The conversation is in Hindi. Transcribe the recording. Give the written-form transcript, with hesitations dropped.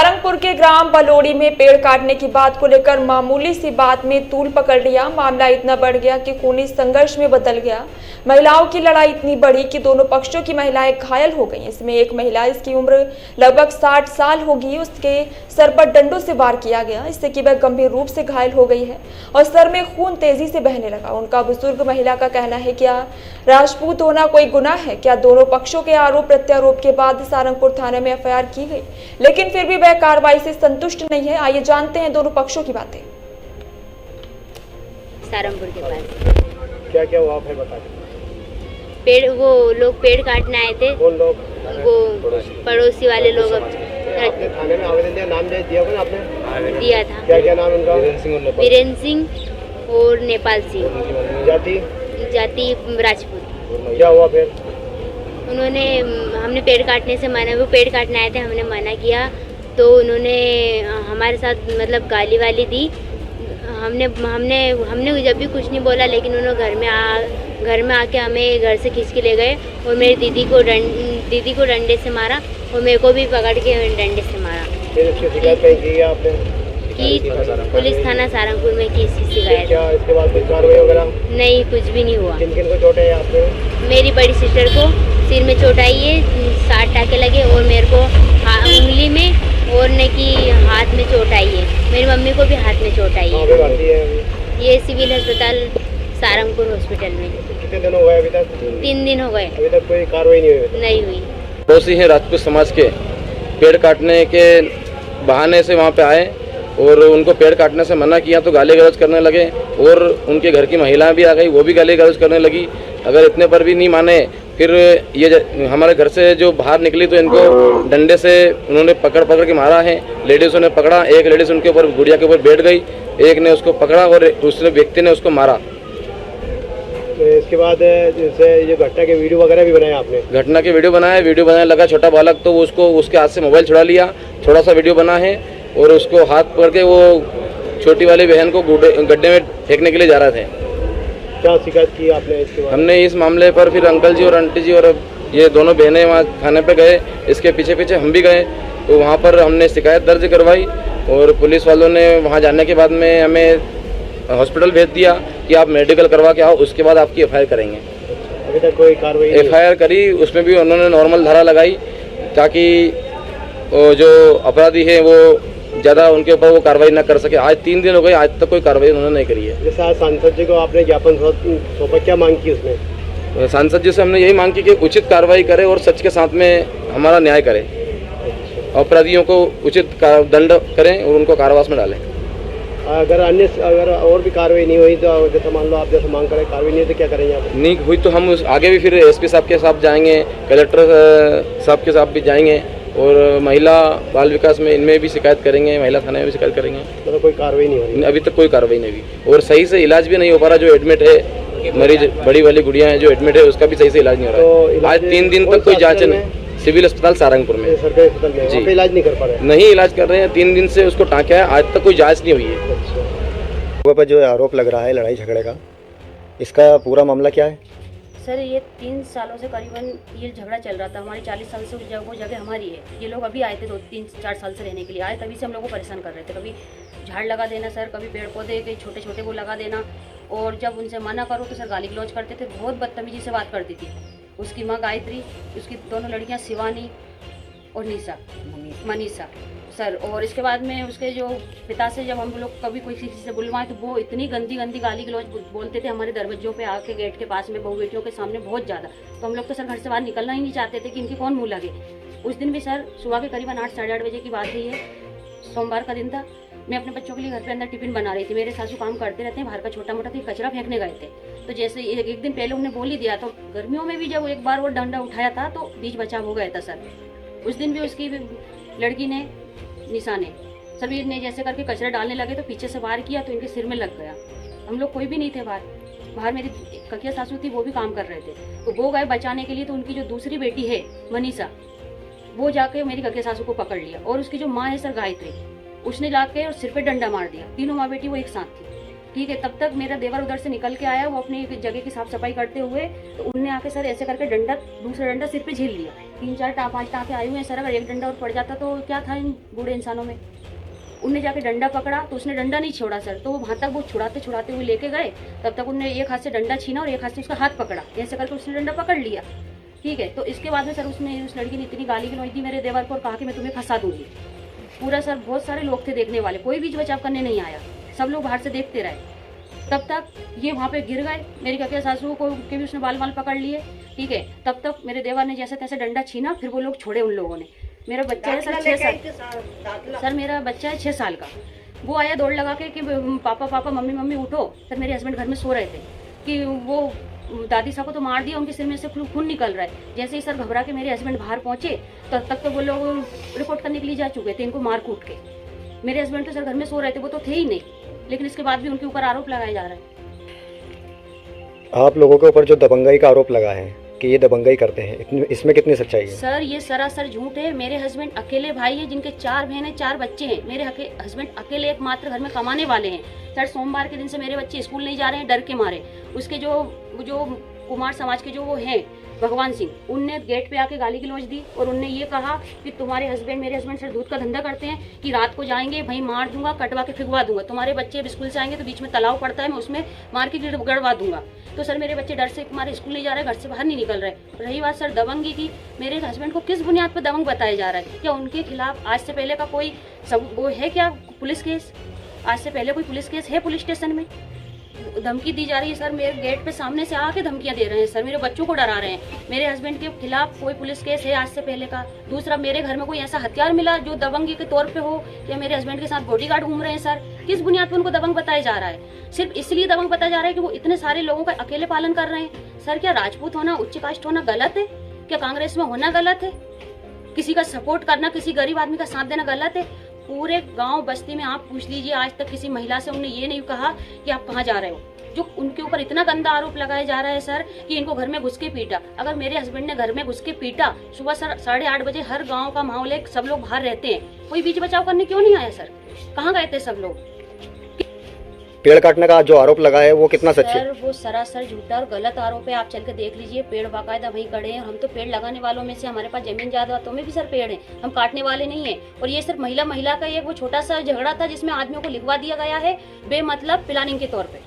सारंगपुर के ग्राम बलोड़ी में पेड़ काटने की बात को लेकर मामूली सी बात में तूल पकड़ लिया। मामला इतना बढ़ गया कि खूनी संघर्ष में बदल गया। महिलाओं की लड़ाई इतनी बढ़ी कि दोनों पक्षों की महिलाएं घायल हो गईं। इसमें एक महिला, इसकी उम्र लगभग 60 साल होगी, उसके सर पर डंडों से वार किया गया, इससे कि वह गंभीर रूप से घायल हो गई है और सर में खून तेजी से बहने लगा। उनका बुजुर्ग महिला का कहना है, क्या राजपूत होना कोई गुनाह है? क्या? दोनों पक्षों के आरोप प्रत्यारोप के बाद सारंगपुर थाने में एफआईआर की गई, लेकिन फिर भी वह कार्रवाई से संतुष्ट नहीं है। आइए जानते हैं दोनों पक्षों की बातें। सारंगपुर के पास क्या क्या हुआ फिर बता दीजिए। पेड़, वो लोग पेड़ काटने आए थे। कौन लोग? वो पड़ोसी वाले लोग। आपने थाने में आवेदन दिया, नाम दिया होगा ना आपने? दिया था। क्या क्या नाम उनका? वीरेंद्र सिंह और नेपाल सिंह। जाति? जाति राजपूत। क्या हुआ फिर? उन्होंने, हमने पेड़ काटने से मना, वो पेड़ काटने आए थे, हमने मना किया तो उन्होंने हमारे साथ मतलब गाली वाली दी। हमने जब भी कुछ नहीं बोला, लेकिन उन्होंने घर में आके हमें घर से खींच के ले गए और मेरी दीदी को डंडे से मारा और मेरे को भी पकड़ के डंडे से मारा। फिर इसकी शिकायत कहीं की आपने? कि पुलिस थाना सारंगपुर में की शिकायत। क्या इसके बाद कोई कार्रवाई वगैरह? नहीं, कुछ भी नहीं हुआ। किन किन को चोट है आपने? मेरी बड़ी सिस्टर को सिर में चोट आई है, 60 टाके लगे, और मेरे को उंगली में और ने की हाथ में चोट आई है। मेरी मम्मी को भी हाथ में चोट आई है। ये सिविल अस्पताल सारंगपुर हॉस्पिटल में। कितने दिन हो गए अभी तक? 3 दिन हो गए। अभी तक कोई कार्रवाई नहीं हुई? पड़ोसी हैं राजपूत समाज के, पेड़ काटने के बहाने से वहाँ पे आए और उनको पेड़ काटने से मना किया तो गाली गलौज करने लगे और उनके घर की महिलाएं भी आ गई, वो भी गाली गलौज करने लगी। अगर इतने पर भी नहीं माने, फिर ये हमारे घर से जो बाहर निकली तो इनको डंडे से उन्होंने पकड़ के मारा है। लेडीज़ों ने पकड़ा, एक लेडीज़ उनके ऊपर गुड़िया के ऊपर बैठ गई, एक ने उसको पकड़ा और दूसरे व्यक्ति ने उसको मारा। इसके बाद जैसे ये घटना के वीडियो वगैरह भी बनाए आपने? घटना के वीडियो बनाने लगा छोटा बालक, तो उसको उसके हाथ से मोबाइल छुड़ा लिया, थोड़ा सा वीडियो बना है और उसको हाथ पकड़ के वो छोटी वाली बहन को गड्ढे में फेंकने के लिए जा रहे थे। क्या शिकायत की आपने इसके बाद? हमने इस मामले पर फिर अंकल जी और आंटी जी और ये दोनों बहनें वहाँ थाने पे गए, इसके पीछे हम भी गए, तो वहाँ पर हमने शिकायत दर्ज करवाई और पुलिस वालों ने वहाँ जाने के बाद में हमें हॉस्पिटल भेज दिया कि आप मेडिकल करवा के आओ, उसके बाद आपकी एफआईआर करेंगे। अभी तक कोई कार्रवाई? एफआईआर करी, उसमें भी उन्होंने नॉर्मल धारा लगाई ताकि जो अपराधी है वो ज़्यादा उनके ऊपर वो कार्रवाई ना कर सके। आज 3 दिन हो गए, आज तक कोई कार्रवाई उन्होंने नहीं करी है। जैसे आज सांसद जी को आपने ज्ञापन सौंपा, क्या मांग की उसमें? सांसद जी से हमने यही मांग की कि उचित कार्रवाई करे और सच के साथ में हमारा न्याय करें, अपराधियों को उचित दंड करें और उनको कारावास में डालें। अगर और भी कार्रवाई नहीं हुई तो जैसे मान लो आप जैसे मांग करें, कार्रवाई नहीं हुई तो क्या करेंगे आप? नहीं हुई तो हम आगे भी फिर एसपी साहब के साथ जाएंगे, कलेक्टर साहब के साथ भी जाएंगे और महिला बाल विकास में इनमें भी शिकायत करेंगे, महिला थाने में भी शिकायत करेंगे। मतलब कोई कार्रवाई नहीं हो रही? अभी तक कोई कार्रवाई नहीं हुई और सही से इलाज भी नहीं हो पा रहा। जो एडमिट है मरीज, बड़ी वाली गुड़िया है जो एडमिट है, उसका भी सही से इलाज नहीं हो रहा है। आज 3 दिन तक कोई जांच नहीं। सिविल अस्पताल सारंगपुर में, सरकारी अस्पताल में जी इलाज नहीं कर पा रहे? नहीं इलाज कर रहे हैं, 3 दिन से उसको टाँका है, आज तक कोई जाँच नहीं हुई है। पर जो आरोप लग रहा है लड़ाई झगड़े का, इसका पूरा मामला क्या है? सर, ये 3 सालों से करीबन ये झगड़ा चल रहा था। हमारी 40 साल से वो जगह हमारी है। ये लोग अभी आए थे 2-3-4 साल से रहने के लिए आए, तभी से हम लोग को परेशान कर रहे थे। कभी झाड़ लगा देना सर, कभी पेड़ पौधे के छोटे छोटे वो लगा देना, और जब उनसे मना करो तो सर गाली गलौज करते थे, बहुत बदतमीजी से बात करती थी। उसकी माँ गायत्री, उसकी दोनों लड़कियाँ शिवानी और मनीषा सर। और इसके बाद में उसके जो पिता से जब हम लोग कभी कोई किसी से बुलवाएं तो वो इतनी गंदी गली गलौज बोलते थे हमारे दरवाजों पे आके, गेट के पास में, बहू बेटियों के सामने बहुत ज़्यादा। तो हम लोग तो सर घर से बाहर निकलना ही नहीं चाहते थे कि इनकी कौन मुँह लगे। उस दिन भी सर सुबह के करीबन 8 साढ़े 8 बजे की बात हुई है, सोमवार का दिन था। मैं अपने बच्चों के लिए घर पे अंदर टिफिन बना रही थी। मेरे सासू काम करते रहते हैं बाहर का छोटा मोटा, तो कचरा फेंकने गए थे। तो जैसे एक दिन पहले उन्होंने बोल ही दिया, तो गर्मियों में भी जब एक बार वो डंडा उठाया था तो बीच बचाव हो गया था सर। उस दिन भी उसकी लड़की ने, निशा ने, सभी ने जैसे करके कचरा डालने लगे तो पीछे से वार किया तो इनके सिर में लग गया। हम लोग कोई भी नहीं थे बाहर मेरी ककिया सासू थी, वो भी काम कर रहे थे। तो वो गए बचाने के लिए, तो उनकी जो दूसरी बेटी है मनीषा, वो जाके मेरी ककिया सासू को पकड़ लिया, और उसकी जो माँ है सर गायत्री, उसने जाके और सिर पे डंडा मार दिया। तीनों माँ बेटी वो एक साथ थी, ठीक है। तब तक मेरा देवर उधर से निकल के आया, वो अपनी जगह की साफ सफाई करते हुए, तो उनने आके सर ऐसे करके दूसरा डंडा सिर पे झेल लिया। 3-4 5 टाँके आए हुए हैं सर। अगर एक डंडा और पड़ जाता तो क्या था इन बूढ़े इंसानों में। उनने जाके डंडा पकड़ा तो उसने डंडा नहीं छोड़ा सर, तो वहाँ तक वो छुड़ाते छुड़ाते हुए लेके गए। तब तक उनने एक हाथ से डंडा छीना और एक हाथ से उसका हाथ पकड़ा, ऐसे करके उसने डंडा पकड़ लिया। ठीक है, तो इसके बाद में सर उसने उस लड़की ने इतनी गाली गलौज दी मेरे देवर को और कहा कि मैं तुम्हें फंसा दूंगी। पूरा सर बहुत सारे लोग थे देखने वाले, कोई बीच बचाव करने नहीं आया, सब लोग बाहर से देखते रहे। तब तक ये वहाँ पे गिर गए, मेरी काके सासू को के भी उसने बाल पकड़ लिए। ठीक है, तब तक मेरे देवर ने जैसे तैसे डंडा छीना, फिर वो लोग छोड़े उन लोगों ने। मेरा बच्चा है सर 6 साल, सर मेरा बच्चा है 6 साल का। वो आया दौड़ लगा के कि पापा पापा मम्मी मम्मी उठो। सर मेरे हस्बैंड घर में सो रहे थे कि वो दादी साहब को तो मार दिया, उनके सिर में से खून निकल रहा है। जैसे ही सर घबरा के मेरे हस्बैंड बाहर पहुंचे तब तक तो वो लोग रिपोर्ट करने के लिए जा चुके थे, इनको मार कूट के। मेरे हस्बैंड तो सर घर में सो रहे थे, वो तो थे ही नहीं, लेकिन इसके बाद भी उनके ऊपर आरोप लगाया जा रहा है। आप लोगों के ऊपर जो दबंगाई का आरोप लगा है कि ये दबंगाई करते हैं, इसमें कितनी सच्चाई है? सर ये सरासर झूठ है। मेरे हस्बैंड अकेले भाई हैं जिनके 4 बहनें 4 बच्चे हैं। मेरे हस्बैड अकेले एकमात्र घर में कमाने वाले हैं। सर सोमवार के दिन से मेरे बच्चे स्कूल नहीं जा रहे हैं डर के मारे। उसके जो कुमार समाज के जो वो हैं भगवान सिंह, उनने गेट पे आके गाली गलौज दी और उनने ये कहा कि तुम्हारे हस्बैंड मेरे हस्बैंड सर दूध का धंधा करते हैं कि रात को जाएंगे भाई मार दूंगा, कटवा के फिगवा दूंगा। तुम्हारे बच्चे अब स्कूल से आएंगे तो बीच में तालाब पड़ता है, मैं उसमें मार के गड़वा दूंगा। तो सर मेरे बच्चे डर से हमारे स्कूल नहीं जा रहे, घर से बाहर नहीं निकल रहे। रही बात सर दबंगी की, मेरे हस्बैंड को किस बुनियाद पर दबंग बताया जा रहा है? क्या उनके खिलाफ आज से पहले का कोई वो है क्या पुलिस केस? आज से पहले कोई पुलिस केस है पुलिस स्टेशन में? धमकी दी जा रही है सर, मेरे गेट पे सामने से आके धमकियां दे रहे हैं सर, मेरे बच्चों को डरा रहे हैं। मेरे हस्बैंड के खिलाफ कोई पुलिस केस है आज से पहले का? दूसरा, मेरे घर में कोई ऐसा हथियार मिला जो दबंगी के तौर पे हो, या मेरे हस्बैंड के साथ बॉडीगार्ड घूम रहे हैं सर? किस बुनियाद पे उनको दबंग बताया जा रहा है? सिर्फ इसलिए दबंग बताया जा रहा है कि वो इतने सारे लोगों का अकेले पालन कर रहे हैं। सर क्या राजपूत होना, उच्च कास्ट होना गलत है? क्या कांग्रेस में होना गलत है? किसी का सपोर्ट करना, किसी गरीब आदमी का साथ देना गलत है? पूरे गांव बस्ती में आप पूछ लीजिए, आज तक किसी महिला से उन्होंने ये नहीं कहा कि आप कहाँ जा रहे हो। जो उनके ऊपर इतना गंदा आरोप लगाया जा रहा है सर कि इनको घर में घुस के पीटा। अगर मेरे हस्बैंड ने घर में घुस के पीटा, सुबह सर 8:30 बजे हर गांव का माहौल है, सब लोग बाहर रहते हैं, कोई बीच बचाव करने क्यों नहीं आया सर? कहाँ गए थे सब लोग? पेड़ काटने का जो आरोप लगा है वो कितना सच है? सर वो सरासर झूठा और गलत आरोप है। आप चल के देख लीजिए, पेड़ बाकायदा वहीं खड़े हैं। हम तो पेड़ लगाने वालों में से, हमारे पास जमीन जायदादों में भी सर पेड़ है, हम काटने वाले नहीं है। और ये सिर्फ महिला का एक वो छोटा सा झगड़ा था जिसमें आदमियों को लिखवा दिया गया है बेमतलब प्लानिंग के तौर पे।